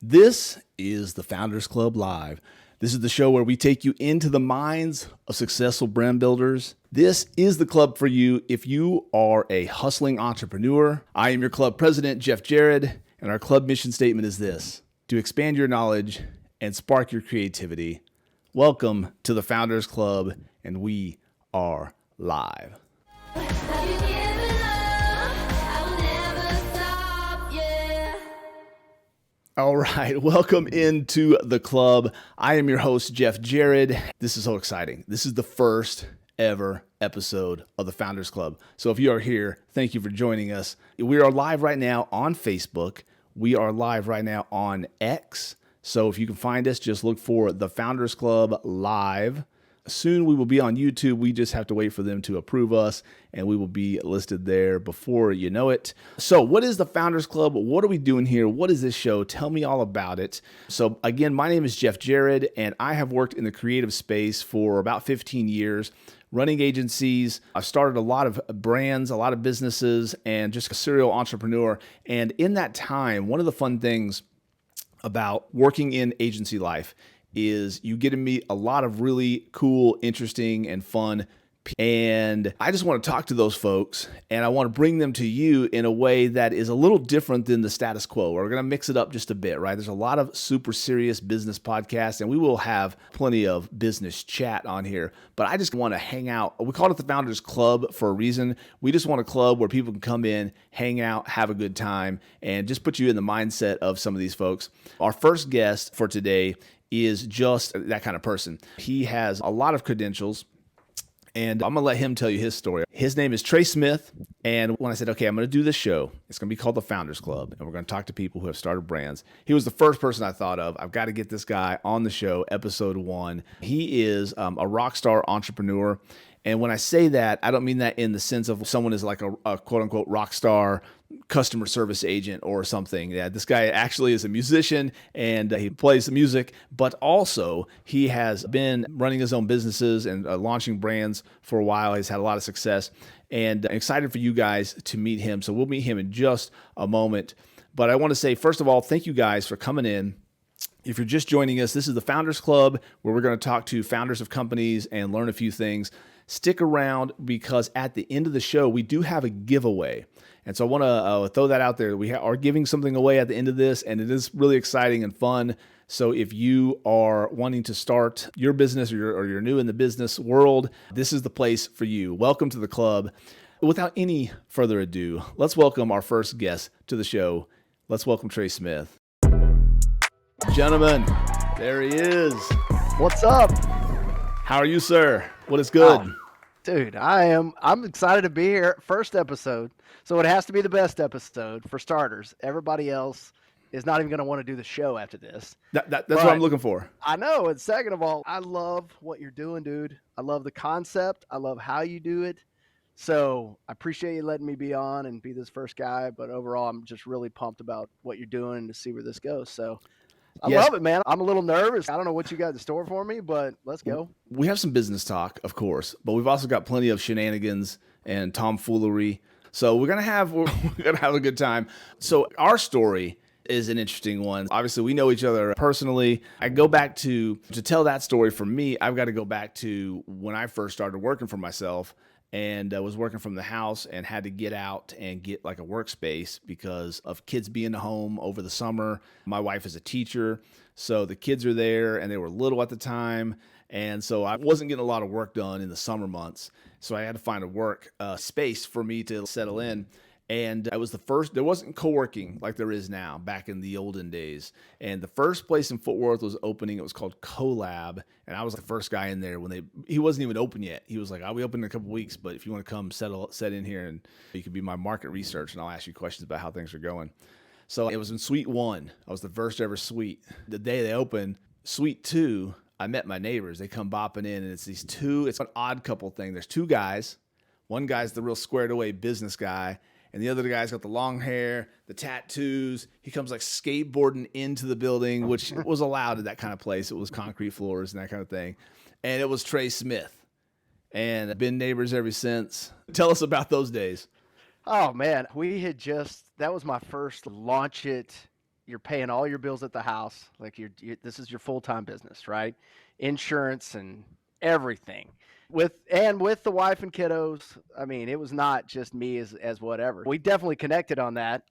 This is the Founders Club Live. This is the show where we take you into the minds of successful brand builders. This is the club for you if you are a hustling entrepreneur. I am your club president, Jeff Jared, and our club mission statement is this: to expand your knowledge and spark your creativity. Welcome to the Founders Club, and we are live. All right, welcome into the club. I am your host, Jeff Jared. This is so exciting. This is the first ever episode of the Founders Club. So if you are here, thank you for joining us. We are live right now on Facebook. We are live right now on X. So if you can find us, just look for the Founders Club Live. Soon we will be on YouTube. We just have to wait for them to approve us, and we will be listed there before you know it. So what is the Founders Club? What are we doing here? What is this show? Tell me all about it. So again, my name is Jeff Jared, and I have worked in the creative space for about 15 years, running agencies. I've started a lot of brands, a lot of businesses, and just a serial entrepreneur. And in that time, one of the fun things about working in agency life is you get to meet a lot of really cool, interesting, and fun people. And I just want to talk to those folks, and I want to bring them to you in a way that is a little different than the status quo. We're going to mix it up just a bit, right? There's a lot of super serious business podcasts, and we will have plenty of business chat on here. But I just want to hang out. We call it the Founders Club for a reason. We just want a club where people can come in, hang out, have a good time, and just put you in the mindset of some of these folks. Our first guest for today is just that kind of person. He has a lot of credentials, and I'm going to let him tell you his story. His name is Trey Smith, and when I said, okay, I'm going to do this show, it's going to be called the Founders Club, and we're going to talk to people who have started brands. He was the first person I thought of. I've got to get this guy on the show, episode 1. He is a rock star entrepreneur. And when I say that, I don't mean that in the sense of someone is like a quote unquote rock star customer service agent or something. Yeah, this guy actually is a musician, and he plays the music, but also he has been running his own businesses and launching brands for a while. He's had a lot of success, and I'm excited for you guys to meet him. So we'll meet him in just a moment. But I want to say, first of all, thank you guys for coming in. If you're just joining us, this is the Founders Club, where we're going to talk to founders of companies and learn a few things. Stick around, because at the end of the show, we do have a giveaway. And so I want to throw that out there. We are giving something away at the end of this, and it is really exciting and fun. So if you are wanting to start your business, or you're new in the business world, this is the place for you. Welcome to the club. Without any further ado, let's welcome our first guest to the show. Let's welcome Trey Smith. Gentlemen, there he is. What's up? How are you, sir? What is good? Oh, dude, I'm excited to be here. First episode. So it has to be the best episode for starters. Everybody else is not even going to want to do the show after this. That's what I'm looking for. I know. And second of all, I love what you're doing, dude. I love the concept. I love how you do it. So I appreciate you letting me be on and be this first guy. But overall, I'm just really pumped about what you're doing and to see where this goes. So I love it, man. I'm a little nervous. I don't know what you got in store for me, but let's go. We have some business talk, of course, but we've also got plenty of shenanigans and tomfoolery. So we're gonna have a good time. So our story is an interesting one. Obviously, we know each other personally. I go back to tell that story for me. I've got to go back to when I first started working for myself. And I was working from the house and had to get out and get like a workspace because of kids being home over the summer. My wife is a teacher, so the kids are there, and they were little at the time. And so I wasn't getting a lot of work done in the summer months. So I had to find a work space for me to settle in. And I was the first. There wasn't co-working like there is now back in the olden days. And the first place in Fort Worth was opening. It was called Collab, and I was the first guy in there when he wasn't even open yet. He was like, "I'll be open in a couple weeks, but if you want to come set in here, and you could be my market research, and I'll ask you questions about how things are going." So it was in Suite 1. I was the first ever suite. The day they opened, Suite 2, I met my neighbors. They come bopping in, and it's an odd couple thing. There's 2 guys. One guy's the real squared away business guy, and the other guy's got the long hair, the tattoos. He comes like skateboarding into the building, which was allowed at that kind of place. It was concrete floors and that kind of thing. And it was Trey Smith. And I've been neighbors ever since. Tell us about those days. Oh, man. That was my first launch it you're paying all your bills at the house. Like this is your full-time business, right? Insurance and everything. With the wife and kiddos, I mean, it was not just me as whatever. We definitely connected on that,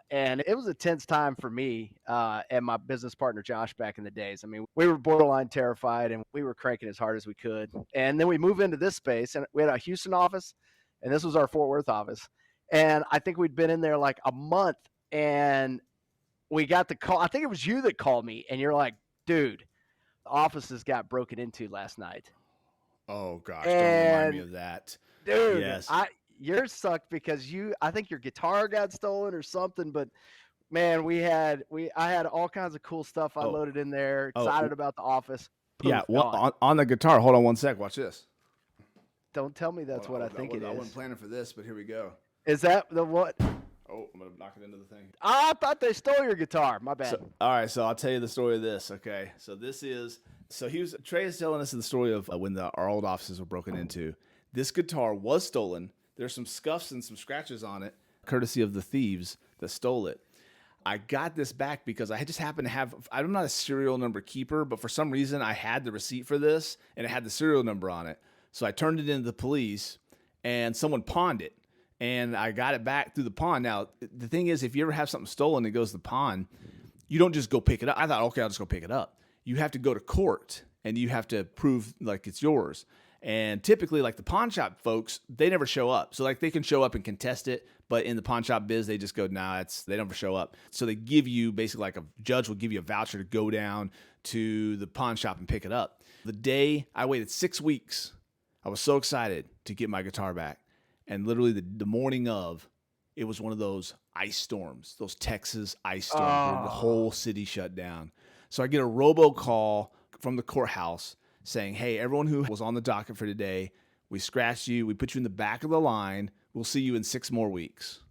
and it was a tense time for me and my business partner Josh back in the days. I mean, we were borderline terrified, and we were cranking as hard as we could. And then we moved into this space, and we had a Houston office, and this was our Fort Worth office. And I think we'd been in there like a month, and we got the call. I think it was you that called me, and you're like, "Dude, the offices got broken into last night." Oh gosh, don't remind me And of that. dude, Yes. yours sucked because I think your guitar got stolen or something. But man, I had all kinds of cool stuff I Oh, loaded in there. oh, Excited about the office. yeah. Poof, gone. On the guitar. Hold on one sec. Watch this. Don't tell me that's what I think it I is. wasn't planning for this, but here we go. Is that the what? Oh, I'm gonna knock it into the thing. I thought they stole your guitar. My bad. All right, so I'll tell you the story of this. Okay, so Trey is telling us the story of when our old offices were broken into. This guitar was stolen. There's some scuffs and some scratches on it, courtesy of the thieves that stole it. I got this back because I just happened to have, I'm not a serial number keeper, but for some reason I had the receipt for this and it had the serial number on it. So I turned it into the police and someone pawned it. And I got it back through the pawn. Now, the thing is, if you ever have something stolen and it goes to the pawn, you don't just go pick it up. I thought, okay, I'll just go pick it up. You have to go to court and you have to prove like it's yours. And typically, like the pawn shop folks, they never show up. So like they can show up and contest it, but in the pawn shop biz, they just go, nah, they never show up. So they give you basically like a judge will give you a voucher to go down to the pawn shop and pick it up. The day I waited 6 weeks, I was so excited to get my guitar back. And literally the morning of, it was one of those ice storms, those Texas ice storms where the whole city shut down. So I get a robocall from the courthouse saying, hey, everyone who was on the docket for today, we scratched you. We put you in the back of the line. We'll see you in 6 more weeks.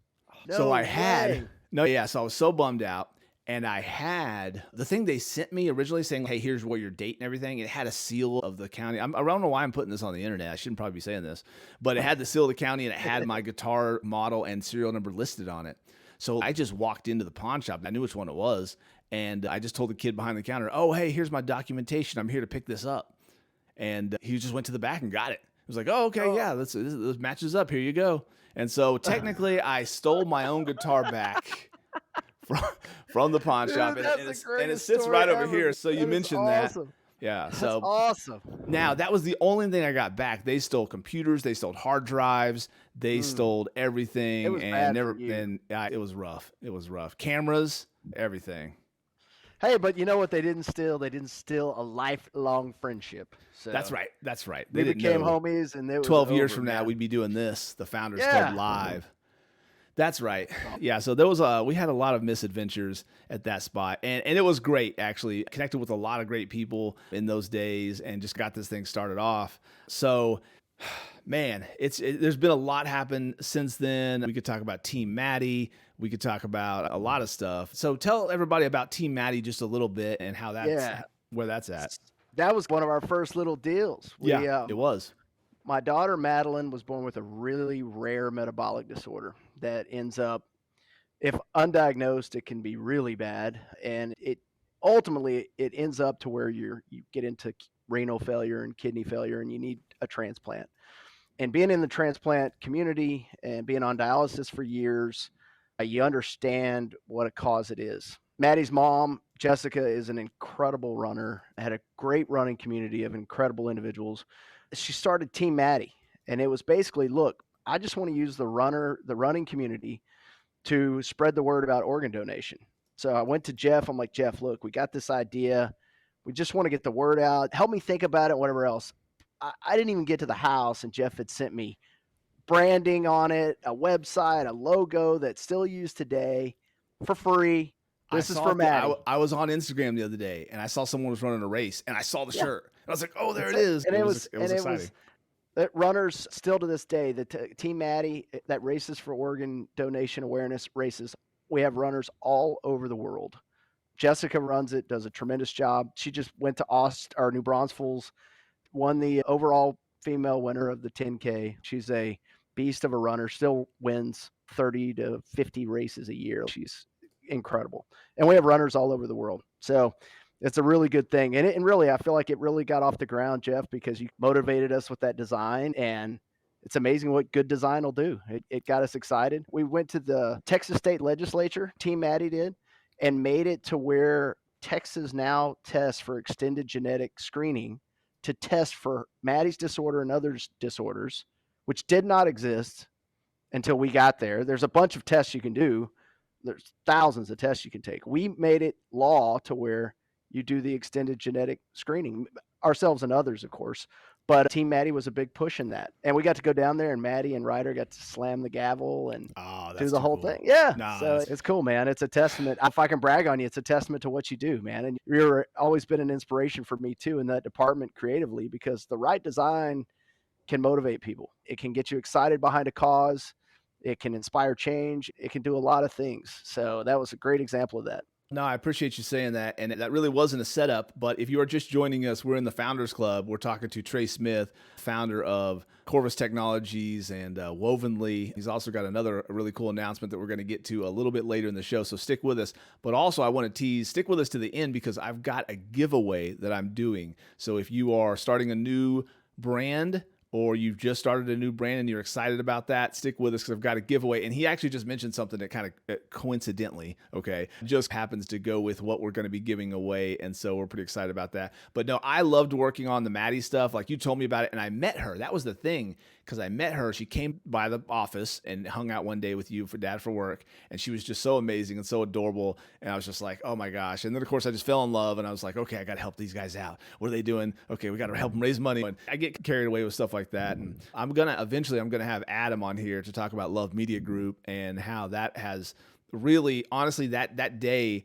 So I was so bummed out. And I had the thing they sent me originally saying, hey, here's what your date and everything. It had a seal of the county. I don't know why I'm putting this on the internet. I shouldn't probably be saying this, but it had the seal of the county and it had my guitar model and serial number listed on it. So I just walked into the pawn shop. I knew which one it was. And I just told the kid behind the counter, oh, hey, here's my documentation. I'm here to pick this up. And he just went to the back and got it. It was like, oh, okay, yeah, this matches up. Here you go. And so technically I stole my own guitar back from the pawn shop, and it sits right over here. So you mentioned that. Yeah, so that's awesome. Now that was the only thing I got back. They stole computers, they stole hard drives, they stole everything, it was it was rough. It was rough. Cameras, everything. Hey, but you know what they didn't steal? They didn't steal a lifelong friendship. So That's right. They became homies, and 12 years from now, we'd be doing this, the Founders Club live. That's right. Yeah. So we had a lot of misadventures at that spot, and it was great actually. Connected with a lot of great people in those days, and just got this thing started off. So, man, there's been a lot happen since then. We could talk about Team Maddie. We could talk about a lot of stuff. So tell everybody about Team Maddie just a little bit and how where that's at. That was one of our first little deals. It was. My daughter Madeline was born with a really rare metabolic disorder that ends up, if undiagnosed, it can be really bad, and it ultimately ends up to where you get into renal failure and kidney failure, and you need a transplant. And being in the transplant community and being on dialysis for years, you understand what a cause it is. Maddie's mom, Jessica, is an incredible runner, had a great running community of incredible individuals. She started Team Maddie, and it was basically, look, I just want to use the running community to spread the word about organ donation. So I went to Jeff. I'm like, Jeff, look, we got this idea. We just want to get the word out. Help me think about it, whatever else. I didn't even get to the house, and Jeff had sent me branding on it, a website, a logo that's still used today for free. This is for Maddie. I was on Instagram the other day, and I saw someone was running a race, and I saw the shirt. And I was like, oh, there it is. And it was exciting. That runners still to this day, the Team Maddie that races for organ donation awareness races, we have runners all over the world. Jessica runs it, does a tremendous job. She just went to New Braunfels, won the overall female winner of the 10K. She's a beast of a runner, still wins 30 to 50 races a year. She's incredible. And we have runners all over the world. So it's a really good thing. And really, I feel like it really got off the ground, Jeff, because you motivated us with that design, and it's amazing what good design will do. It got us excited. We went to the Texas State Legislature, Team Maddie did, and made it to where Texas now tests for extended genetic screening to test for Maddie's disorder and others' disorders, which did not exist until we got there. There's a bunch of tests you can do. There's thousands of tests you can take. We made it law to where you do the extended genetic screening, ourselves and others, of course. But Team Maddie was a big push in that. And we got to go down there, and Maddie and Ryder got to slam the gavel and do the whole thing. Yeah. Nah, so it's cool, man. It's a testament. If I can brag on you, it's a testament to what you do, man. And you've always been an inspiration for me, too, in that department creatively, because the right design can motivate people. It can get you excited behind a cause. It can inspire change. It can do a lot of things. So that was a great example of that. No, I appreciate you saying that. And that really wasn't a setup. But if you are just joining us, we're in the Founders Club. We're talking to Trey Smith, founder of Corvus Technologies and Wovenly. He's also got another really cool announcement that we're going to get to a little bit later in the show. So stick with us. But also, I want to tease, stick with us to the end, because I've got a giveaway that I'm doing. So if you are starting a new brand, or you've just started a new brand and you're excited about that, stick with us, because I've got a giveaway. And he actually just mentioned something that kind of coincidentally, just happens to go with what we're going to be giving away. And so we're pretty excited about that. But no, I loved working on the Maddie stuff. Like, you told me about it, and I met her. That was the thing, because I met her. She came by the office and hung out one day with you for Dad for Work. And she was just so amazing and so adorable. And I was just like, oh my gosh. And then, of course, I just fell in love, and I was like, okay, I got to help these guys out. What are they doing? Okay, we got to help them raise money. And I get carried away with stuff like that. And I'm going to have Adam on here to talk about Love Media Group and how that has really, honestly, that day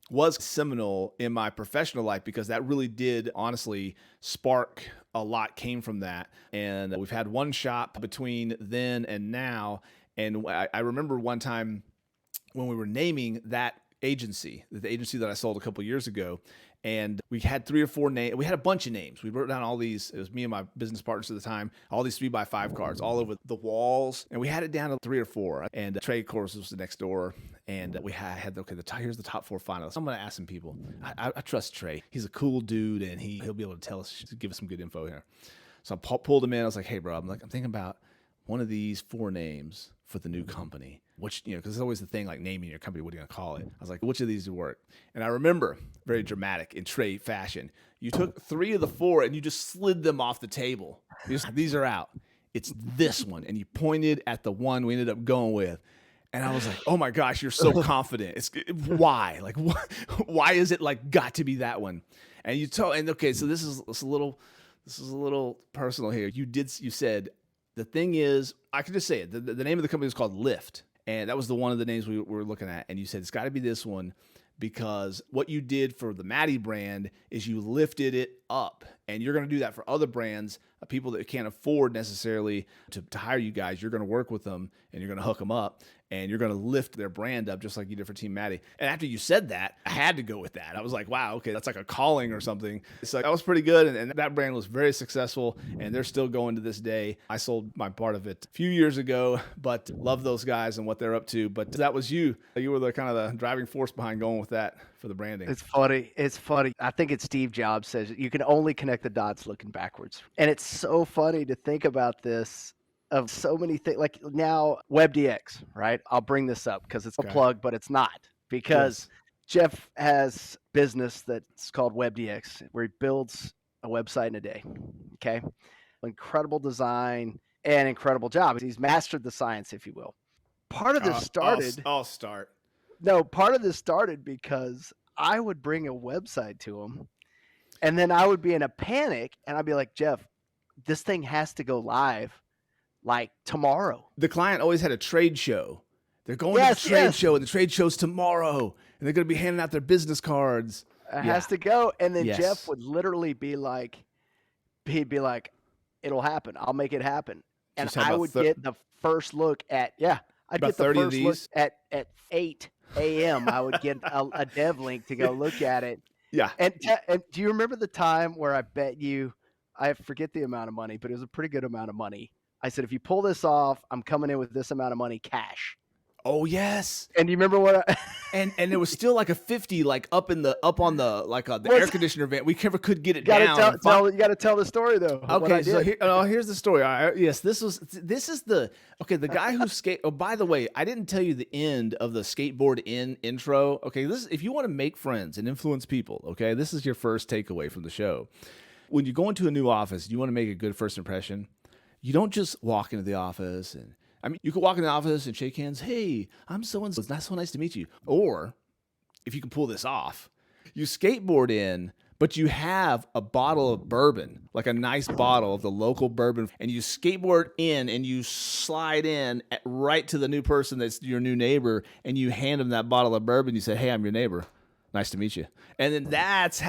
was seminal in my professional life, because that really did honestly spark a lot, came from that. And we've had one shop between then and now. And I remember one time when we were naming that agency, the agency that I sold a couple years ago, and we had 3 or 4 names. We had a bunch of names. We wrote down all these. It was me and my business partners at the time. All these 3x5 cards all over the walls, and we had it down to 3 or 4. And Trey, of course, was the next door. And we had here's the top 4 finalists. I'm going to ask some people. I trust Trey. He's a cool dude, and he'll be able to tell us, give us some good info here. So I pulled him in. I was like, hey, bro, I'm thinking about one of these 4 names for the new company. Which, because it's always the thing, like naming your company, what are you going to call it? I was like, which of these would work? And I remember, very dramatic in Trey fashion, you took 3 of the 4 and you just slid them off the table. These are out. It's this one. And you pointed at the one we ended up going with. And I was like, oh my gosh, you're so confident. Why? Like, why is it like got to be that one? And okay, so this is a little personal here. You said, the thing is, I can just say it. The name of the company is called Lyft. And that was one of the names we were looking at. And you said, it's got to be this one, because what you did for the Maddie brand is you lifted it up. And you're going to do that for other brands, people that can't afford necessarily to hire you guys. You're going to work with them, and you're going to hook them up, and you're going to lift their brand up just like you did for Team Maddie. And after you said that, I had to go with that. I was like, wow, okay, that's like a calling or something. So that was pretty good. And that brand was very successful, and they're still going to this day. I sold my part of it a few years ago, but love those guys and what they're up to. But that was you. You were the kind of the driving force behind going with that for the branding. It's funny. I think it's Steve Jobs says you can only connect the dots looking backwards. And it's so funny to think about this, of so many things. Like now, WebDX, right? I'll bring this up because it's a plug, but it's not, because Jeff has business that's called WebDX, where he builds a website in a day. Okay. Incredible design and incredible job. He's mastered the science, if you will. Part of this started. I'll start. No, part of this started because I would bring a website to him, and then I would be in a panic, and I'd be like, Jeff, this thing has to go live like tomorrow. The client always had a trade show. They're going to the trade show, and the trade show's tomorrow, and they're going to be handing out their business cards. It has to go. And then Jeff would literally be like, it'll happen. I'll make it happen. And I would get the first look at, I'd get the first look at 8 a.m. I would get a dev link to go look at it. Yeah. And do you remember the time where I bet you, I forget the amount of money, but it was a pretty good amount of money. I said, if you pull this off, I'm coming in with this amount of money cash. Oh, yes. And do you remember what And it was still like a 50, like up on the air What's conditioner vent. We never could get you it gotta down. you gotta tell the story though, what I Okay, so did. here's the story. Yes, this is the the guy who skate. Oh, by the way, I didn't tell you the end of the skateboard intro. Okay, this is if you want to make friends and influence people. Okay, this is your first takeaway from the show. When you go into a new office, you want to make a good first impression. You don't just walk into the office and I mean, you could walk in the office and shake hands. Hey, I'm so and so. It's not so nice to meet you. Or if you can pull this off, you skateboard in, but you have a bottle of bourbon, like a nice bottle of the local bourbon, and you skateboard in and you slide in right to the new person that's your new neighbor, and you hand them that bottle of bourbon. You say, "Hey, I'm your neighbor. Nice to meet you." And then that's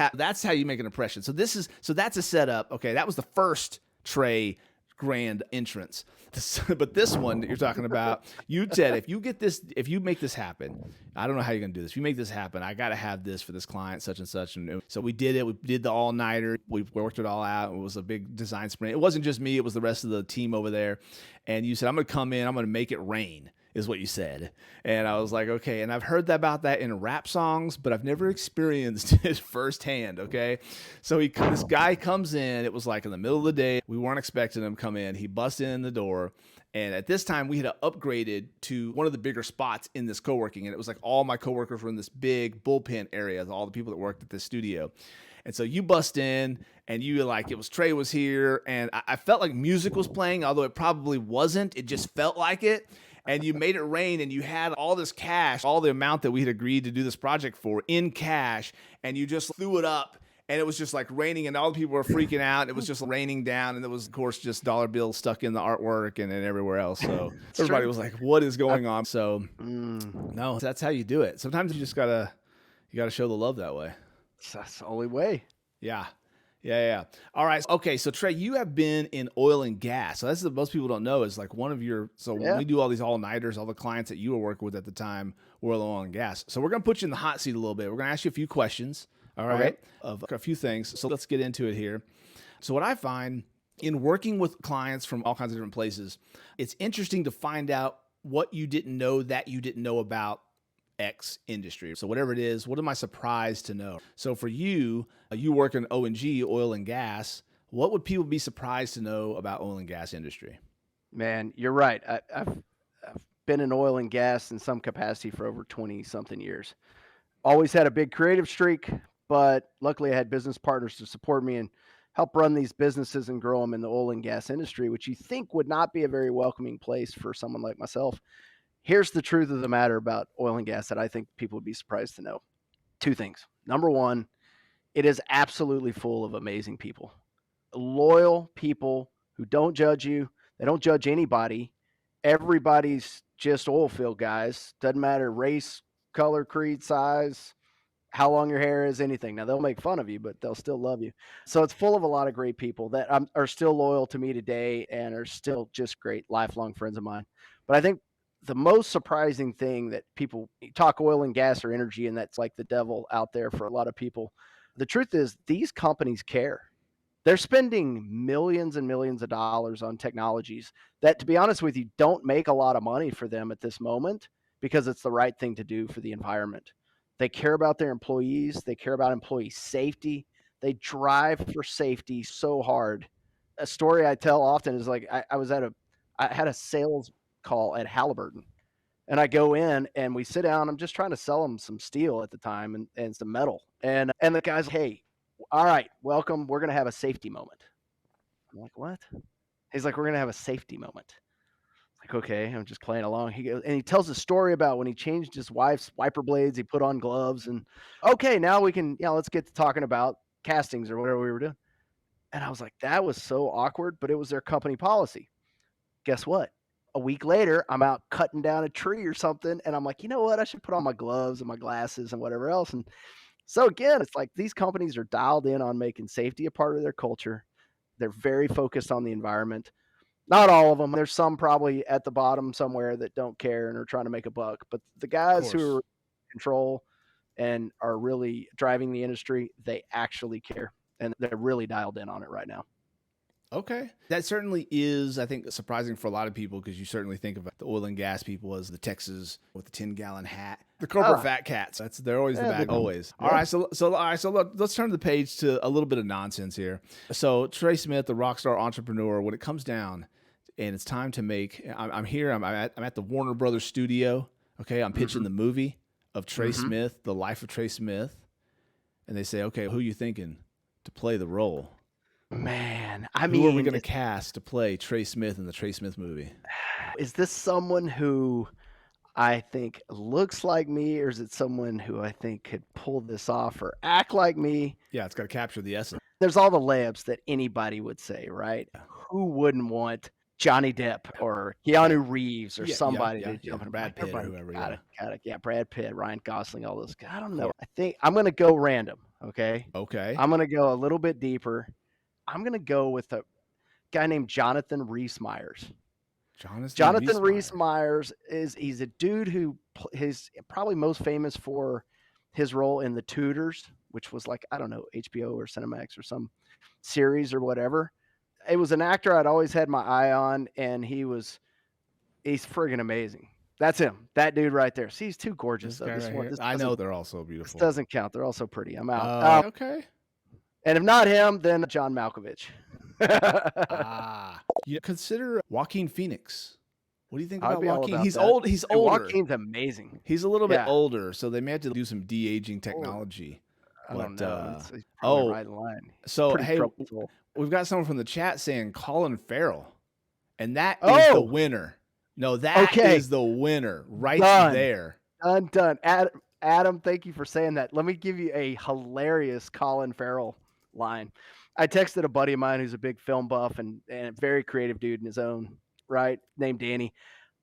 how you make an impression. So that's a setup. Okay, that was the first Trey grand entrance. But this one that you're talking about, you said if you make this happen, I don't know how you're gonna do this. If you make this happen, I gotta have this for this client, such and such. And so we did it. We did the all nighter. We worked it all out. It was a big design sprint. It wasn't just me. It was the rest of the team over there. And you said, I'm gonna come in. I'm gonna make it rain. Is what you said. And I was like, okay. And I've heard about that in rap songs, but I've never experienced it firsthand. Okay. So this guy comes in. It was like in the middle of the day. We weren't expecting him to come in. He busted in the door. And at this time, we had upgraded to one of the bigger spots in this co-working. And it was like all my coworkers were in this big bullpen area, all the people that worked at this studio. And so you bust in and you like, Trey was here. And I felt like music was playing, although it probably wasn't. It just felt like it. And you made it rain and you had all this cash, all the amount that we had agreed to do this project for in cash. And you just threw it up. And it was just like raining and all the people were freaking out. It was just raining down. And there was, of course, just dollar bills stuck in the artwork and everywhere else. So everybody was like, what is going on? So no, that's how you do it. Sometimes you just you gotta show the love that way. That's the only way. Yeah. All right. Okay. So Trey, you have been in oil and gas. So that's what most people don't know is like one of your, when we do all these all-nighters, all the clients that you were working with at the time were oil and gas. So we're going to put you in the hot seat a little bit. We're going to ask you a few questions. All right. Okay. Of a few things. So let's get into it here. So what I find in working with clients from all kinds of different places, it's interesting to find out what you didn't know that you didn't know about X industry. So whatever it is, what am I surprised to know? So for you, you work in O&G, oil and gas. What would people be surprised to know about oil and gas industry? Man, you're right. I've been in oil and gas in some capacity for over 20 something years. Always had a big creative streak, but luckily I had business partners to support me and help run these businesses and grow them in the oil and gas industry, which you think would not be a very welcoming place for someone like myself. Here's the truth of the matter about oil and gas that I think people would be surprised to know. Two things. Number one, it is absolutely full of amazing people, loyal people who don't judge you. They don't judge anybody. Everybody's just oil field guys. Doesn't matter race, color, creed, size, how long your hair is, anything. Now, they'll make fun of you, but they'll still love you. So it's full of a lot of great people that are still loyal to me today and are still just great lifelong friends of mine. But I think the most surprising thing that people talk oil and gas or energy, and that's like the devil out there for a lot of people. The truth is, these companies care. They're spending millions and millions of dollars on technologies that, to be honest with you, don't make a lot of money for them at this moment because it's the right thing to do for the environment. They care about their employees. They care about employee safety. They drive for safety so hard. A story I tell often is like I had a sales call at Halliburton, and I go in and we sit down. I'm just trying to sell them some steel at the time and some metal. And the guy's, hey, all right, welcome. We're gonna have a safety moment. I'm like, what? He's like, we're gonna have a safety moment. Like, okay, I'm just playing along. He goes and he tells a story about when he changed his wife's wiper blades. He put on gloves and okay, now we can, let's get to talking about castings or whatever we were doing. And I was like, that was so awkward, but it was their company policy. Guess what? A week later, I'm out cutting down a tree or something, and I'm like, you know what? I should put on my gloves and my glasses and whatever else. And so again, it's like these companies are dialed in on making safety a part of their culture. They're very focused on the environment. Not all of them. There's some probably at the bottom somewhere that don't care and are trying to make a buck. But the guys who are in control and are really driving the industry, they actually care. And they're really dialed in on it right now. Okay. That certainly is, I think, surprising for a lot of people because you certainly think of the oil and gas people as the Texas with the 10-gallon hat. The corporate fat cats. They're always the bad always. All right, so look, let's turn the page to a little bit of nonsense here. So Trey Smith, the rock star entrepreneur, when it comes down and it's time to make, I'm here, I'm at the Warner Brothers studio. Okay, I'm pitching the movie of Trey Smith, the life of Trey Smith, and they say, okay, who are you thinking to play the role? Man, who are we going to cast to play Trey Smith in the Trey Smith movie? Is this someone who I think looks like me, or is it someone who I think could pull this off or act like me? Yeah, it's got to capture the essence. There's all the layups that anybody would say, right? Yeah. Who wouldn't want Johnny Depp or Keanu Reeves or somebody to jump in? Brad Pitt or whoever. Got it. Yeah, Brad Pitt, Ryan Gosling, all those guys. I don't know. I think I'm going to go random, okay? Okay. I'm going to go a little bit deeper. I'm going to go with a guy named Jonathan Rhys-Meyers. Jonathan Rhys-Meyers he's a dude who is probably most famous for his role in The Tudors, which was like, I don't know, HBO or Cinemax or some series or whatever. It was an actor I'd always had my eye on, and he's friggin' amazing. That's him. That dude right there. See, he's too gorgeous. I know they're all so beautiful. This doesn't count. They're all so pretty. I'm out. Okay. And if not him, then John Malkovich. You consider Joaquin Phoenix. What do you think about Joaquin? He's old. He's older. Joaquin's amazing. He's a little bit older, so they may have to do some de-aging technology. I don't know. It's right in line. So hey, we've got someone from the chat saying Colin Farrell, and that is the winner. No, that is the winner right there. Done. Adam, thank you for saying that. Let me give you a hilarious Colin Farrell line. I texted a buddy of mine who's a big film buff and a very creative dude in his own right, named Danny.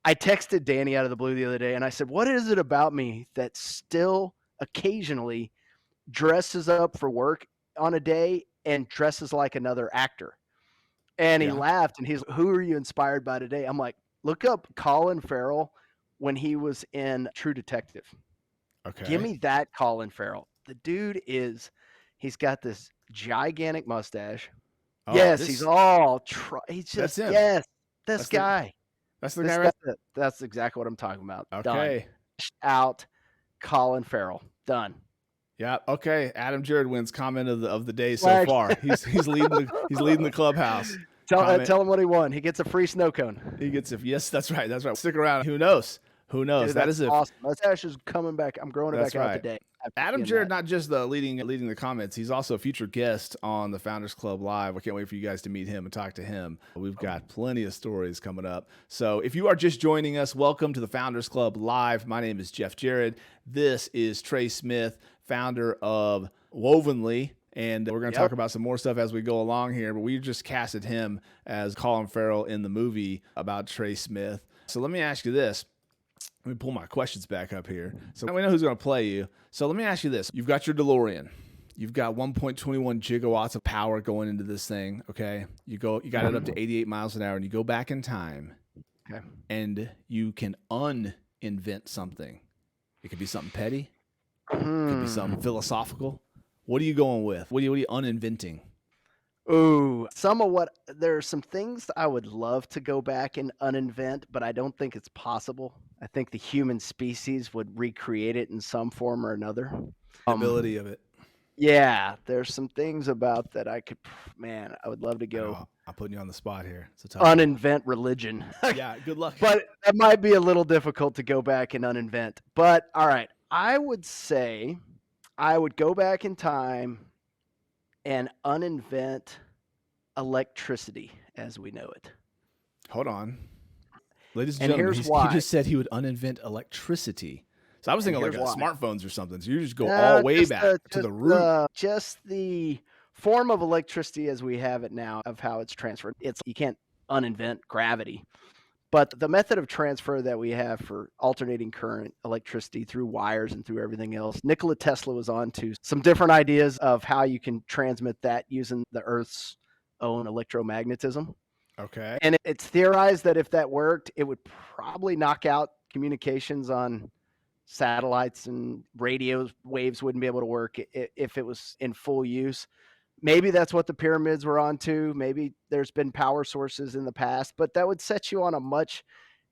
I texted Danny out of the blue the other day, and I said, what is it about me that still occasionally dresses up for work on a day and dresses like another actor? And he laughed, and he's, who are you inspired by today? I'm like, look up Colin Farrell when he was in True Detective. Okay. Give me that Colin Farrell. The dude he's got this gigantic mustache. He's all he's just, that's him. Yes, this guy. That's the guy, right? That's exactly what I'm talking about. Okay. Done. Out Colin Farrell. Done. Yeah. Okay. Adam Jared wins comment of the day so far. He's leading the clubhouse. Tell him what he won. He gets a free snow cone. He gets yes, that's right. That's right. Stick around. Who knows? Dude, that is awesome. Mustache is coming back. I'm growing it back out today. Adam Jared, not just leading the comments, he's also a future guest on the Founders Club Live. I can't wait for you guys to meet him and talk to him. We've got plenty of stories coming up. So if you are just joining us, welcome to the Founders Club Live. My name is Jeff Jared. This is Trey Smith, founder of Wovenly. And we're going to talk about some more stuff as we go along here. But we just casted him as Colin Farrell in the movie about Trey Smith. So let me ask you this. Let me pull my questions back up here. So we know who's going to play you. So let me ask you this. You've got your DeLorean. You've got 1.21 gigawatts of power going into this thing, okay? You got it up to 88 miles an hour, and you go back in time, and you can uninvent something. It could be something petty. It could be something philosophical. What are you going with? What are you uninventing? Ooh, there are some things I would love to go back and uninvent, but I don't think it's possible. I think the human species would recreate it in some form or another. Ability of it. Yeah, there's some things about that I would love to go. I'm putting you on the spot here. It's a tough uninvent religion. Yeah, good luck. But that might be a little difficult to go back and uninvent. But all right, I would say I would go back in time and uninvent electricity as we know it. Hold on. Ladies and gentlemen, he just said he would uninvent electricity. So I was thinking like smartphones or something. So you just go all way back to the root. Just the form of electricity as we have it now, of how it's transferred. You can't uninvent gravity. But the method of transfer that we have for alternating current electricity through wires and through everything else, Nikola Tesla was on to some different ideas of how you can transmit that using the Earth's own electromagnetism. Okay. And it's theorized that if that worked, it would probably knock out communications on satellites, and radio waves wouldn't be able to work if it was in full use. maybe that's what the pyramids were on too. Maybe there's been power sources in the past, but that would set you on a much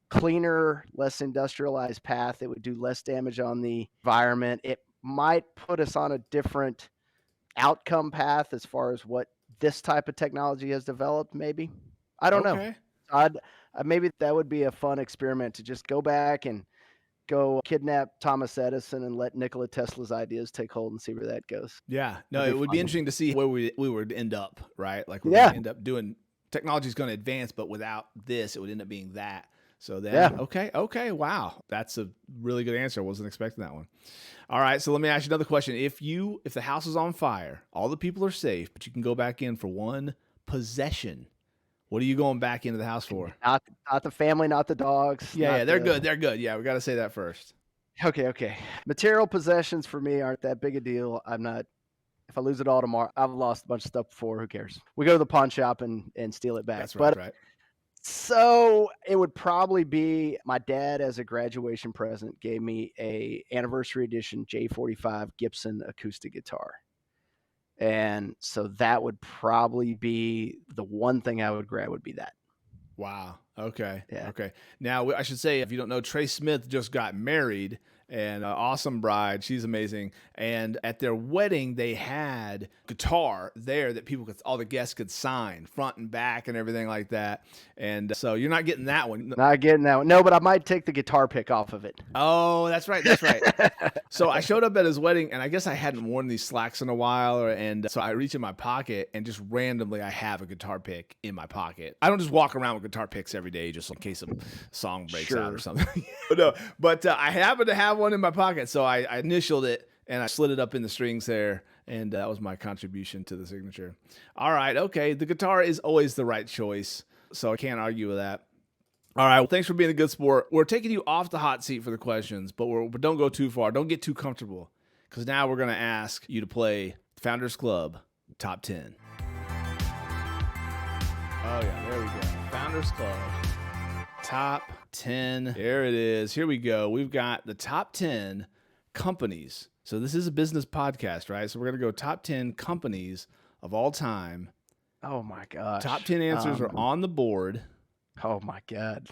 cleaner, less industrialized path. It would do less damage on the environment. It might put us on a different outcome path as far as what this type of technology has developed. Maybe, I don't know. Okay. I'd maybe that would be a fun experiment to just go back and go kidnap Thomas Edison and let Nikola Tesla's ideas take hold and see where that goes. Yeah. No, That'd it be would be fun. interesting to see where we would end up, right? Like we're Yeah. going to end up doing technology is going to advance, but without this, it would end up being that. So then, Yeah. okay, wow, that's a really good answer. I wasn't expecting that one. All right, so let me ask you another question. If the house is on fire, all the people are safe, but you can go back in for one possession, what are you going back into the house for? Not the family, not the dogs. Yeah, they're good. They're good. Yeah, we got to say that first. Okay. Material possessions for me aren't that big a deal. I'm not. If I lose it all tomorrow, I've lost a bunch of stuff before. Who cares? We go to the pawn shop and steal it back. That's right. But Right. so it would probably be my dad as a graduation present gave me a anniversary edition J45 Gibson acoustic guitar. And so that would probably be the one thing I would grab would be that. Wow. Okay. Yeah. Okay. Now, I should say, if you don't know, Trey Smith just got married, and awesome bride. She's amazing. And at their wedding, they had guitar there that all the guests could sign front and back and everything like that. And so you're not getting that one. Not getting that one. No, but I might take the guitar pick off of it. Oh, that's right. That's right. So I showed up at his wedding, and I guess I hadn't worn these slacks in a while, and so I reach in my pocket, and just randomly I have a guitar pick in my pocket. I don't just walk around with guitar picks every day just in case a song breaks out or something. No, but I happen to have one in my pocket, so I initialed it, and I slid it up in the strings there, and that was my contribution to the signature. All right, okay. The guitar is always the right choice, so I can't argue with that. All right, well, thanks for being a good sport. We're taking you off the hot seat for the questions, but don't go too far. Don't get too comfortable, because now we're going to ask you to play Founders Club Top 10. Oh, yeah, there we go. Founders Club Top 10. There it is. Here we go. We've got the top 10 companies. So this is a business podcast, right? So we're going to go top 10 companies of all time. Oh, my gosh. Top 10 answers are on the board. Oh, my God.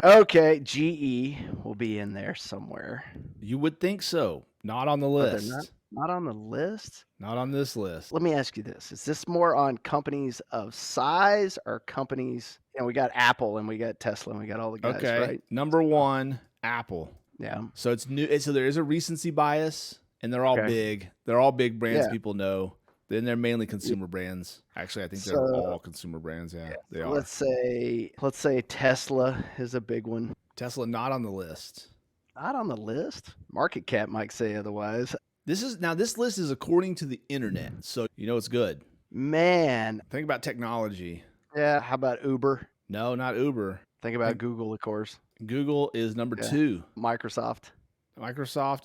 Okay, GE will be in there somewhere. You would think so. Not on the list. Not on the list? Not on this list. Let me ask you this. Is this more on companies of size or companies? We got Apple and we got Tesla and we got all the guys, right? Number one, Apple. Yeah. So it's new. So there is a recency bias, and they're all big. They're all big brands people know. Then they're mainly consumer brands. Actually, I think they're all consumer brands. Yeah, they are. Let's say Tesla is a big one. Tesla not on the list. Not on the list. Market cap might say otherwise. This list is according to the internet, so you know it's good. Man, think about technology. Yeah, how about Uber? No, not Uber. Think about Google, of course. Google is number 2. Microsoft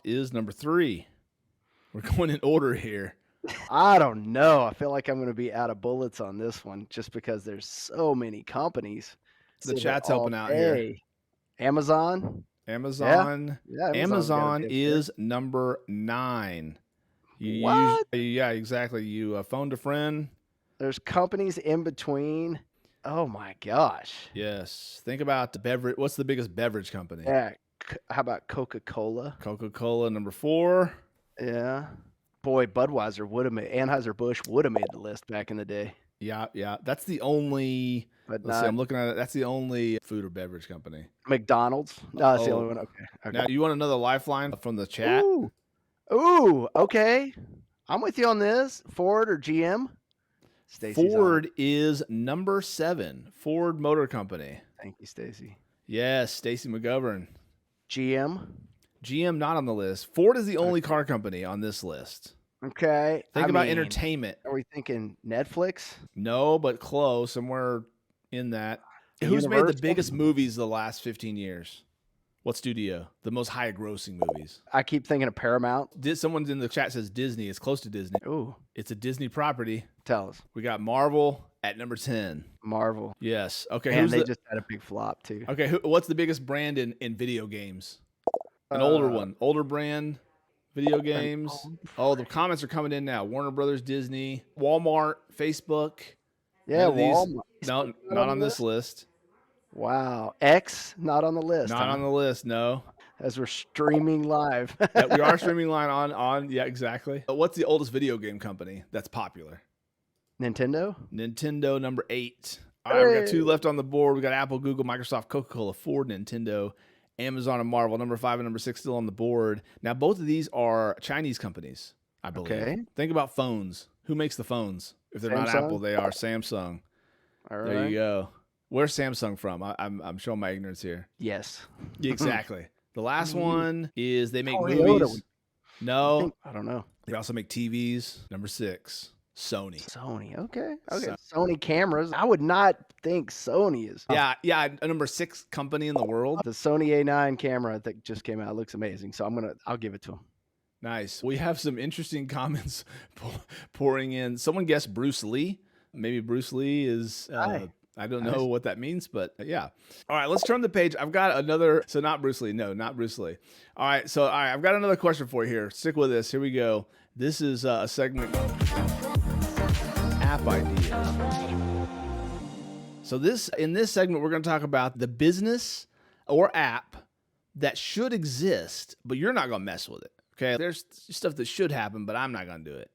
is number 3. We're going in order here. I don't know. I feel like I'm going to be out of bullets on this one just because there's so many companies. The chat's helping out here. Amazon. Amazon is number 9. What? Yeah, exactly. You phoned a friend. There's companies in between. Oh my gosh. Yes. Think about the beverage. What's the biggest beverage company? Yeah. How about Coca-Cola? Coca-Cola, number 4. Yeah. Boy, Budweiser would have made, Anheuser-Busch would have made the list back in the day. Yeah. That's the only, I'm looking at it. That's the only food or beverage company. McDonald's? No, that's the only one. Okay. Now, you want another lifeline from the chat? Ooh, okay. I'm with you on this. Ford or GM? Stacey's Ford is number 7. Ford Motor Company. Thank you, Stacy. Yes, Stacy McGovern. GM not on the list. Ford is the only car company on this list. Okay. Think about entertainment. Are we thinking Netflix? No, but close. Somewhere in that. Who's made the biggest movies the last 15 years? What studio? The most high-grossing movies. I keep thinking of Paramount. Someone in the chat says Disney. It's close to Disney. Ooh. It's a Disney property. Tell us. We got Marvel at number 10. Marvel. Yes. Okay. And they just had a big flop, too. Okay. What's the biggest brand in video games? An older one. Older brand. Video games. Oh, the comments are coming in now. Warner Brothers, Disney, Walmart, Facebook. Yeah, None of these. Walmart. No, not on this list. Wow. X, not on the list. Not on the list, no. As we're streaming live. Yeah, we are streaming line on. Yeah, exactly. But what's the oldest video game company that's popular? Nintendo? Nintendo, number 8. All right, we got 2 left on the board. We got Apple, Google, Microsoft, Coca-Cola, Ford, Nintendo, Amazon, and Marvel. Number 5 and number 6 still on the board. Now, both of these are Chinese companies, I believe. Okay. Think about phones. Who makes the phones? If they're not Apple, they are Samsung. All right. There you go. Where's Samsung from? I'm showing my ignorance here. Yes. Exactly. The last one is they make movies. No. I don't know. They also make TVs. Number 6, Sony. Sony. Okay. Sony cameras. I would not think Sony is. Yeah. A number 6 company in the world. The Sony A9 camera that just came out looks amazing. So I'll give it to them. Nice. We have some interesting comments pouring in. Someone guessed Bruce Lee. Maybe Bruce Lee is. I don't know what that means, but yeah. All right, let's turn the page. I've got another. So not Bruce Lee. No, not Bruce Lee. All right. I've got another question for you here. Stick with this. Here we go. This is a segment. App ideas. So in this segment, we're going to talk about the business or app that should exist, but you're not going to mess with it. Okay. There's stuff that should happen, but I'm not going to do it.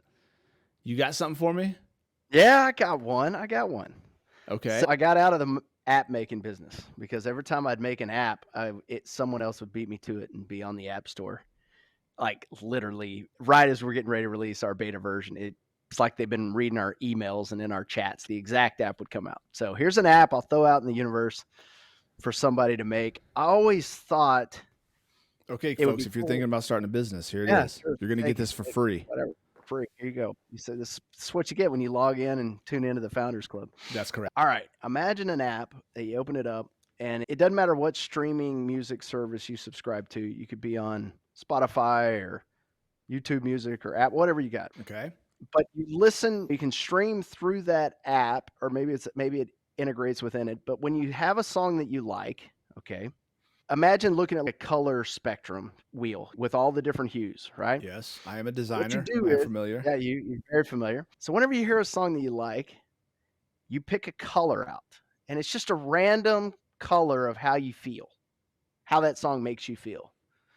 You got something for me? Yeah, I got one. Okay. So I got out of the app making business because every time I'd make an app, someone else would beat me to it and be on the app store. Like literally right as we're getting ready to release our beta version, it's like they've been reading our emails and in our chats, the exact app would come out. So here's an app I'll throw out in the universe for somebody to make. I always thought. Okay, folks, if you're thinking about starting a business, here it is. Sure. You're going to get this for free. Whatever. Free. Here you go. You said this is what you get when you log in and tune into the Founders Club. That's correct. All right. Imagine an app that you open it up, and it doesn't matter what streaming music service you subscribe to. You could be on Spotify or YouTube Music or app, whatever you got. Okay. But you listen. You can stream through that app, or maybe it integrates within it. But when you have a song that you like, okay. Imagine looking at a color spectrum wheel with all the different hues, right? Yes, I am a designer. I'm familiar. Yeah, you're very familiar. So whenever you hear a song that you like, you pick a color out. And it's just a random color of how you feel, how that song makes you feel.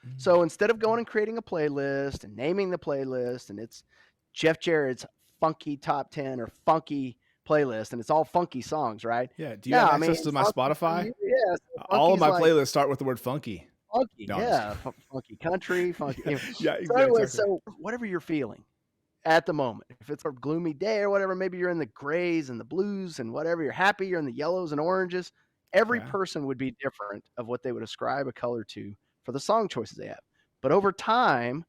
Mm-hmm. So instead of going and creating a playlist and naming the playlist, and it's Jeff Jarrett's funky top 10 or funky playlist, and it's all funky songs, right? Yeah. Do you have access to my Spotify? Yeah. All of my playlists start with the word funky. Funky, no, yeah. Funky country, funky. Yeah, exactly. So whatever you're feeling at the moment, if it's a gloomy day or whatever, maybe you're in the grays and the blues and whatever, you're happy, you're in the yellows and oranges. Every person would be different of what they would ascribe a color to for the song choices they have. But over time,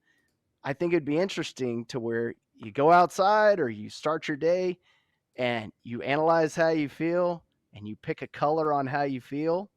I think it'd be interesting to where you go outside or you start your day and you analyze how you feel and you pick a color on how you feel,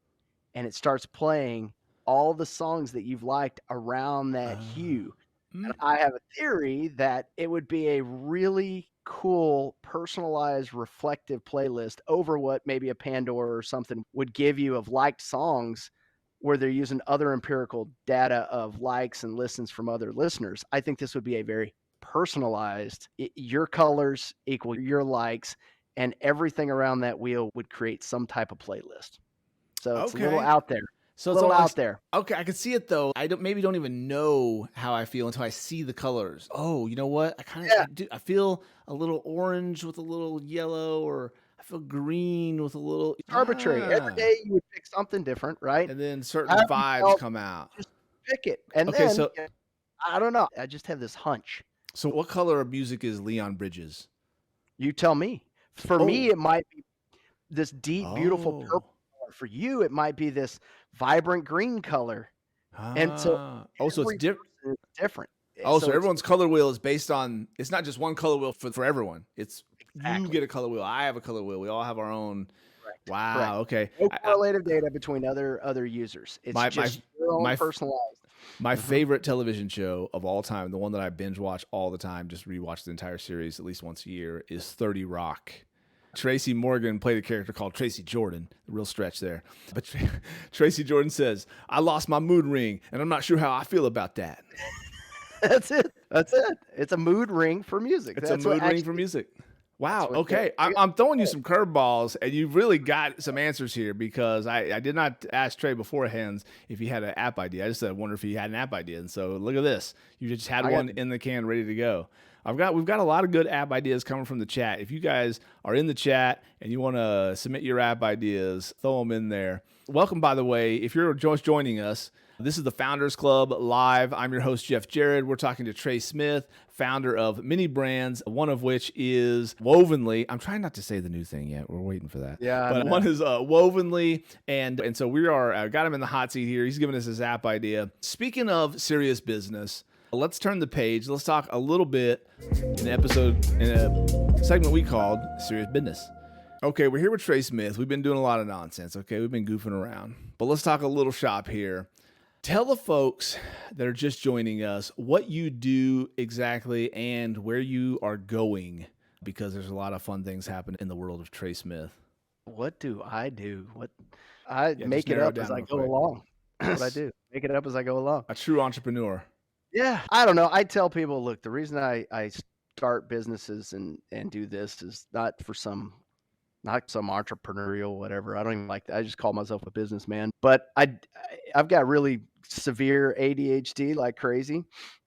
and it starts playing all the songs that you've liked around that hue. And I have a theory that it would be a really cool, personalized, reflective playlist over what maybe a Pandora or something would give you of liked songs where they're using other empirical data of likes and listens from other listeners. I think this would be a very personalized, your colors equal your likes, and everything around that wheel would create some type of playlist. So it's a little out there. So it's a little out there. Okay, I can see it though. I don't even know how I feel until I see the colors. Oh, you know what? I feel a little orange with a little yellow, or I feel green with a little arbitrary. Every day you would pick something different, right? And then certain vibes come out. Just pick it. And then I don't know. I just have this hunch. So what color of music is Leon Bridges? You tell me. For me, it might be this deep, beautiful purple color. For you, it might be this vibrant green color. And so so it's different. So everyone's color wheel is based on, it's not just one color wheel for everyone. It's you get a color wheel. I have a color wheel. We all have our own. Correct. Wow. Correct. Okay. No correlative data between other users. It's just your own personalized. My favorite television show of all time, the one that I binge watch all the time, just rewatch the entire series at least once a year, is 30 Rock. Tracy Morgan played a character called Tracy Jordan. A real stretch there. But Tracy Jordan says, "I lost my mood ring, and I'm not sure how I feel about that." That's it. That's it. It's a mood ring for music. It's a That's what mood ring for actually. music. That's Wow. what. Okay. I'm throwing you some curveballs, and you've really got some answers here because I did not ask Trey beforehand if he had an app idea. I just said, I wonder if he had an app idea. And so look at this. You just had I got one in the can ready to go. We've got a lot of good app ideas coming from the chat. If you guys are in the chat and you want to submit your app ideas, throw them in there. Welcome, by the way, if you're just joining us. This is the Founders Club Live. I'm your host, Jeff Jared. We're talking to Trey Smith, founder of many brands, one of which is Wovenly. I'm trying not to say the new thing yet. We're waiting for that. Yeah, I But know. one is Wovenly, and so we are got him in the hot seat here. He's giving us his app idea. Speaking of serious business, let's turn the page. Let's talk a little bit in a segment we called Serious Business. Okay, we're here with Trey Smith. We've been doing a lot of nonsense. Okay, we've been goofing around, but let's talk a little shop here. Tell the folks that are just joining us what you do exactly and where you are going, because there's a lot of fun things happening in the world of Trey Smith. What do I do? I Yeah, just make it narrow it up as down I real go quick. along. That's what I do. Make it up as I go along. A true entrepreneur. Yeah. I don't know. I tell people, look, the reason I start businesses and do this is not some entrepreneurial whatever. I don't even like that. I just call myself a businessman. But I've got really severe ADHD like crazy,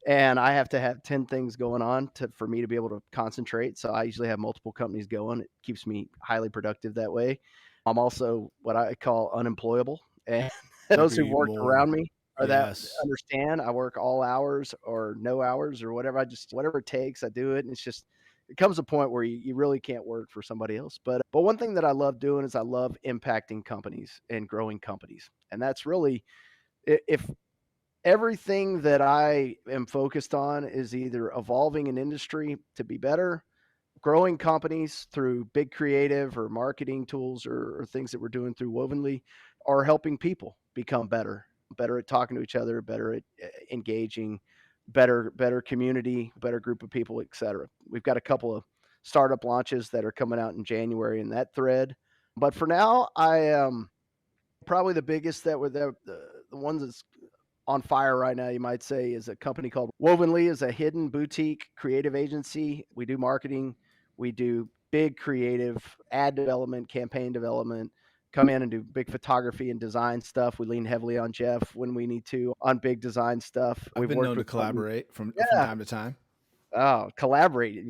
and I have to have 10 things going on for me to be able to concentrate. So I usually have multiple companies going. It keeps me highly productive that way. I'm also what I call unemployable, and those who Agree worked more. around me are that Yes. understand I work all hours or no hours or whatever. Whatever it takes, I do it. And it's just it comes a point where you really can't work for somebody else. But one thing that I love doing is I love impacting companies and growing companies. And that's really if everything that I am focused on is either evolving an industry to be better, growing companies through big creative or marketing tools or things that we're doing through Wovenly, or helping people become better at talking to each other, better at engaging, better community, better group of people, etc. We've got a couple of startup launches that are coming out in January in that thread. But for now, I probably the biggest that were the ones that's on fire right now, you might say, is a company called Wovenly. Is a hidden boutique creative agency. We do marketing, we do big creative ad development, campaign development. Come in and do big photography and design stuff. We lean heavily on Jeff when we need to on big design stuff. I've We've been worked known to with companies. collaborate from Yeah. time to time. Oh, collaborate.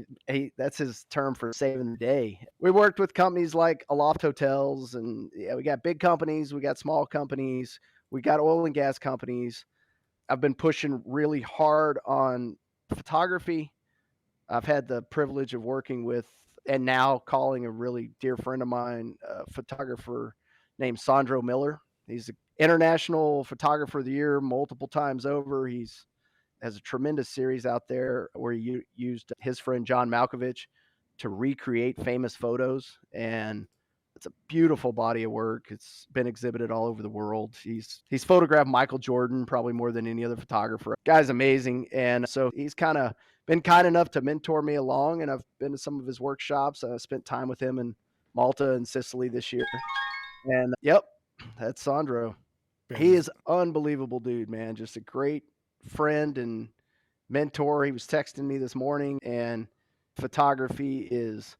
That's his term for saving the day. We worked with companies like Aloft Hotels, and yeah, we got big companies, we got small companies, we got oil and gas companies. I've been pushing really hard on photography. I've had the privilege of working with and now calling a really dear friend of mine, a photographer named Sandro Miller. He's an international photographer of the year multiple times over. He's has a tremendous series out there where he used his friend John Malkovich to recreate famous photos, and it's a beautiful body of work. It's been exhibited all over the world. He's photographed Michael Jordan probably more than any other photographer. Guy's amazing, and so he's kind of been kind enough to mentor me along, and I've been to some of his workshops. I spent time with him in Malta and Sicily this year, and yep, that's Sandro. He is unbelievable dude, man. Just a great friend and mentor. He was texting me this morning, and photography is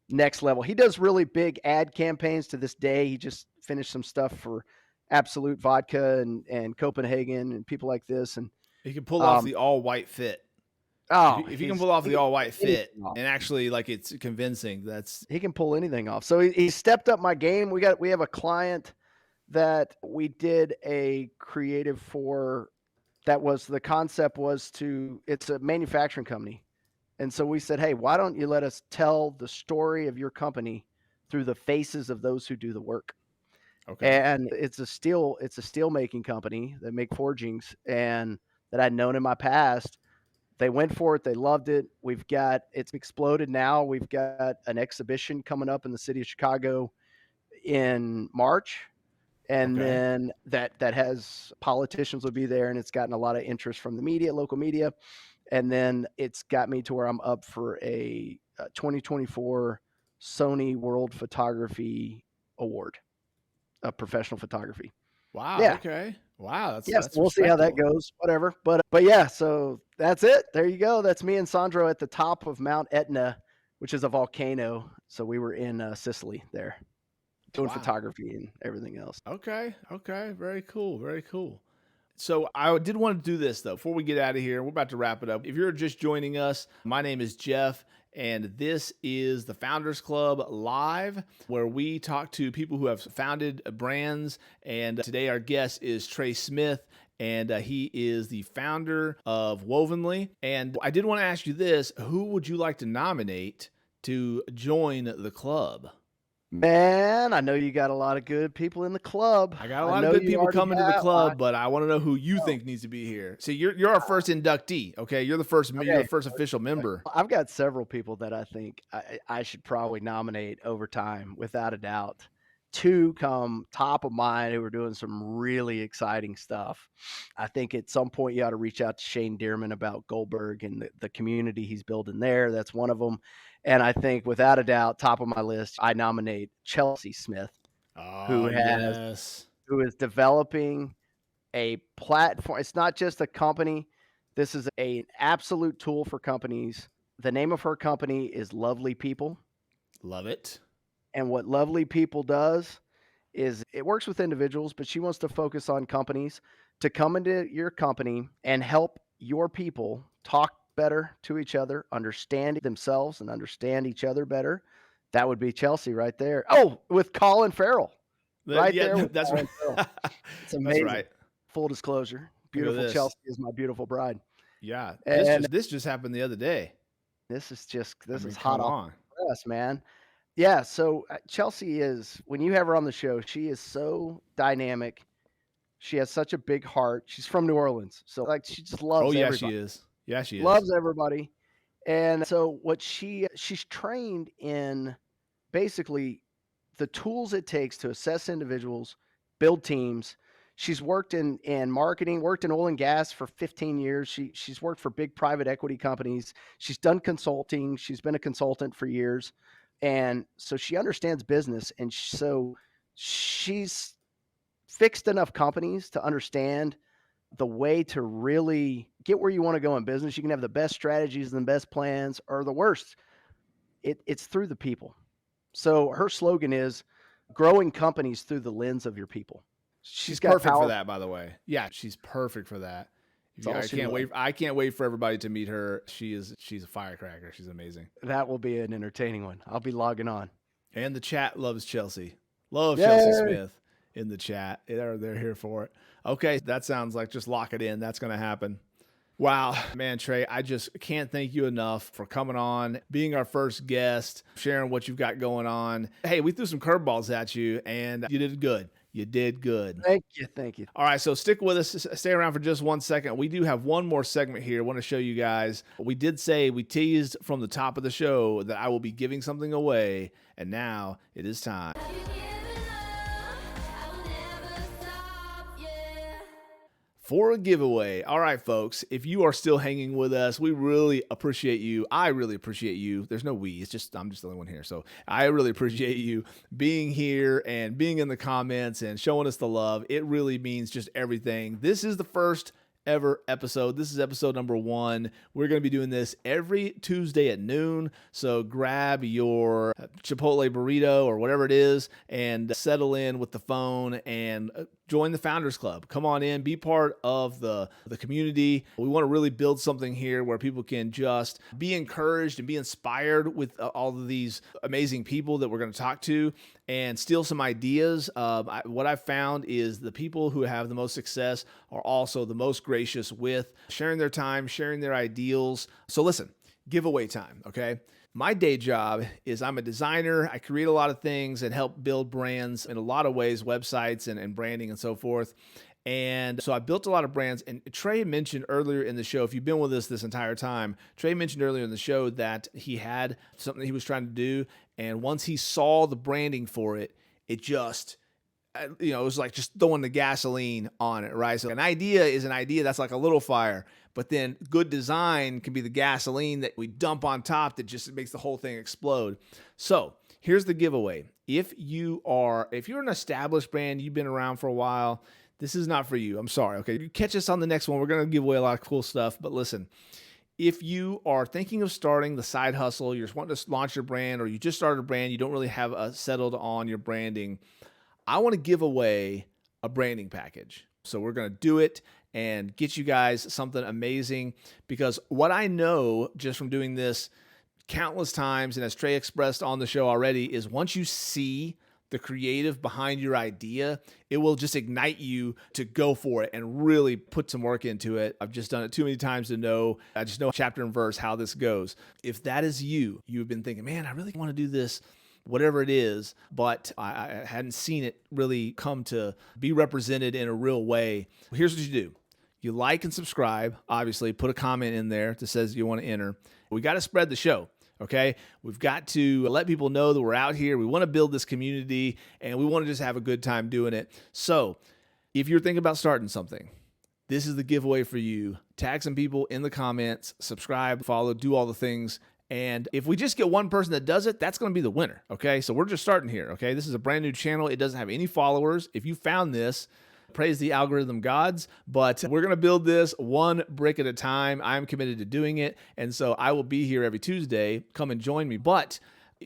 next level. He does really big ad campaigns to this day. He just finished some stuff for Absolute Vodka and Copenhagen and people like this. And He can pull off um, the all white fit. oh, If you can pull off he the can all pull white fit anything off. and actually like it's convincing, He can pull anything off. So he stepped up my game. We have a client that we did a creative for. That was the concept was to. It's a manufacturing company. And so we said, hey, why don't you let us tell the story of your company through the faces of those who do the work? okay. And it's a steel making company that make forgings and that I'd known in my past. They went for it. They loved it. It's exploded now. We've got an exhibition coming up in the city of Chicago in March. And Okay. then that has politicians will be there, and it's gotten a lot of interest from the media, local media. And then it's got me to where I'm up for a 2024 Sony World Photography Award of professional photography. Wow. Yeah. Okay. Wow. Yes. That's We'll see how that respectable. goes. Whatever. But yeah. So That's it. There you go. That's me and Sandro at the top of Mount Etna, which is a volcano. So we were in Sicily there doing Wow. photography and everything else. Okay. Okay. Very cool. Very cool. So I did want to do this though. Before we get out of here, we're about to wrap it up. If you're just joining us, my name is Jeff, and this is the Founders Club Live, where we talk to people who have founded brands. And today our guest is Trey Smith, and he is the founder of Wovenly. And I did want to ask you this: who would you like to nominate to join the club? Man, I know you got a lot of good people in the club. I got a lot of know good you people already coming to the have- club, but I want to know who you think needs to be here. See, you're our first inductee. Okay, you're the first. You're Okay. the first official member. I've got several people that I think I should probably nominate over time, without a doubt. Two come top of mind who are doing some really exciting stuff. I think at some point you ought to reach out to Shane Dearman about Goldberg and the community he's building there. That's one of them. And I think without a doubt, top of my list, I nominate Chelsea Smith, who Oh, has yes. who is developing a platform. It's not just a company. This is an absolute tool for companies. The name of her company is Lovely People. Love it. And what Lovely People does is it works with individuals, but she wants to focus on companies to come into your company and help your people talk better to each other, understand themselves and understand each other better. That would be Chelsea right there. Oh, with Colin Farrell. Right Yeah, there with that's right. Colin Farrell. It's amazing. That's right. Full disclosure, beautiful this. Chelsea is my beautiful bride. Yeah, And this just happened the other day. this is come hot off on. the press, man. Yeah, so Chelsea is, when you have her on the show, she is so dynamic. She has such a big heart. She's from New Orleans, so like she just loves Oh yeah, everybody. she is. Yeah, she is. Loves everybody. And so what she's trained in basically the tools it takes to assess individuals, build teams. She's worked in marketing, worked in oil and gas for 15 years. She's worked for big private equity companies. She's done consulting. She's been a consultant for years. And so she understands business. And so she's fixed enough companies to understand the way to really get where you want to go in business. You can have the best strategies and the best plans, or the worst. It's through the people. So her slogan is growing companies through the lens of your people. She's got perfect power. for that, by the way. Yeah, she's perfect for that. That's all I she can't knows. wait. I can't wait for everybody to meet her. She's a firecracker. She's amazing. That will be an entertaining one. I'll be logging on. And the chat loves Chelsea. Love Yay. Chelsea Smith in the chat. They're here for it. Okay, that sounds like just lock it in. That's going to happen. Wow, man, Trey, I just can't thank you enough for coming on, being our first guest, sharing what you've got going on. Hey, we threw some curveballs at you, and you did good. You did good. Thank you. Thank you. All right, so stick with us. Stay around for just 1 second. We do have one more segment here. I want to show you guys. We teased from the top of the show that I will be giving something away, and now it is time. For a giveaway. All right, folks, if you are still hanging with us, we really appreciate you. I really appreciate you. There's no we. I'm just the only one here. So I really appreciate you being here and being in the comments and showing us the love. It really means just everything. This is the first ever episode. This is episode number 1. We're going to be doing this every Tuesday at noon. So grab your Chipotle burrito or whatever it is and settle in with the phone and join the Founders Club. Come on in, be part of the community. We want to really build something here where people can just be encouraged and be inspired with all of these amazing people that we're going to talk to and steal some ideas. What I've found is the people who have the most success are also the most gracious with sharing their time, sharing their ideals. So listen, giveaway time, okay? My day job is I'm a designer. I create a lot of things and help build brands in a lot of ways, websites and branding and so forth. And so I built a lot of brands. And Trey mentioned earlier in the show, if you've been with us this entire time, Trey mentioned earlier in the show that he had something he was trying to do. And once he saw the branding for it, it just, it was like just throwing the gasoline on it, right? So an idea is an idea that's like a little fire, but then good design can be the gasoline that we dump on top that just makes the whole thing explode. So here's the giveaway. If you're an established brand, you've been around for a while, this is not for you. I'm sorry. Okay. You catch us on the next one. We're going to give away a lot of cool stuff, but listen, if you are thinking of starting the side hustle, you're just wanting to launch your brand, or you just started a brand, you don't really have settled on your branding, I want to give away a branding package. So we're going to do it and get you guys something amazing, because what I know just from doing this countless times, and as Trey expressed on the show already, is once you see the creative behind your idea, it will just ignite you to go for it and really put some work into it. I've just done it too many times to know. I just know chapter and verse how this goes. If that is you, you've been thinking, man, I really want to do this, whatever it is, but I hadn't seen it really come to be represented in a real way. Here's what you do. You like and subscribe, obviously, put a comment in there that says you want to enter. We got to spread the show. Okay, we've got to let people know that we're out here. We want to build this community, and we want to just have a good time doing it. So if you're thinking about starting something, this is the giveaway for you. Tag some people in the comments, subscribe, follow, do all the things. And if we just get one person that does it, that's going to be the winner. Okay, so we're just starting here. Okay, this is a brand new channel. It doesn't have any followers. If you found this, praise the algorithm gods, but we're going to build this one brick at a time. I'm committed to doing it, and so I will be here every Tuesday. Come and join me. But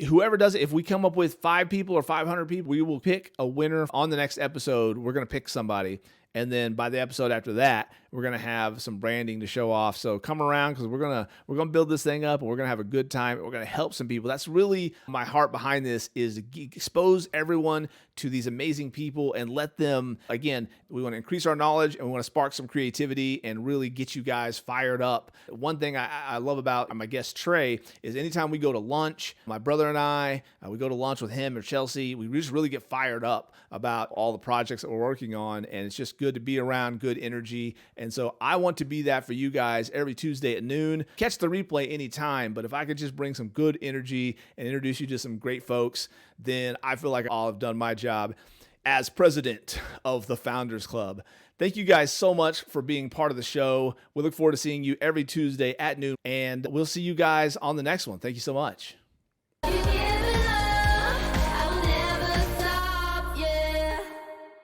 whoever does it, if we come up with 5 people or 500 people, we will pick a winner on the next episode. We're going to pick somebody, and then by the episode after that, we're going to have some branding to show off. So come around, because we're going to build this thing up, and we're going to have a good time. We're going to help some people. That's really my heart behind this, is to expose everyone to these amazing people and let them, again, we want to increase our knowledge, and we want to spark some creativity and really get you guys fired up. One thing I love about my guest Trey is anytime we go to lunch, my brother and I, we go to lunch with him or Chelsea, we just really get fired up about all the projects that we're working on, and it's just good to be around good energy. And so I want to be that for you guys every Tuesday at noon. Catch the replay anytime, but if I could just bring some good energy and introduce you to some great folks, then I feel like I'll have done my job as president of the Founders Club. Thank you guys so much for being part of the show. We look forward to seeing you every Tuesday at noon, and we'll see you guys on the next one. Thank you so much.